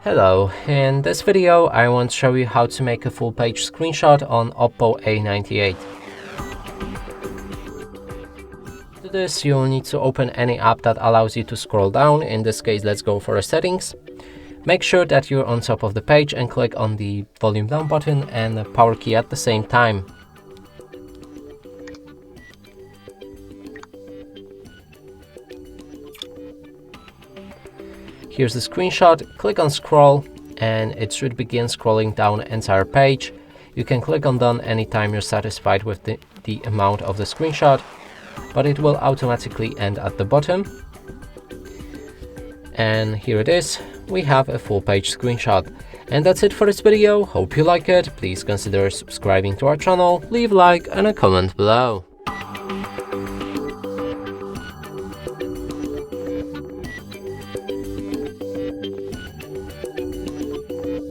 Hello, in this video I want to show you how to make a full page screenshot on Oppo A98. To do this, you'll need to open any app that allows you to scroll down. In this case, let's go for settings. Make sure that you're on top of the page and click on the volume down button and the power key at the same time. Here's the screenshot, click on scroll and it should begin scrolling down the entire page. You can click on done anytime you're satisfied with the amount of the screenshot, but it will automatically end at the bottom. And here it is, we have a full page screenshot. And that's it for this video, hope you like it, please consider subscribing to our channel, leave a like and a comment below.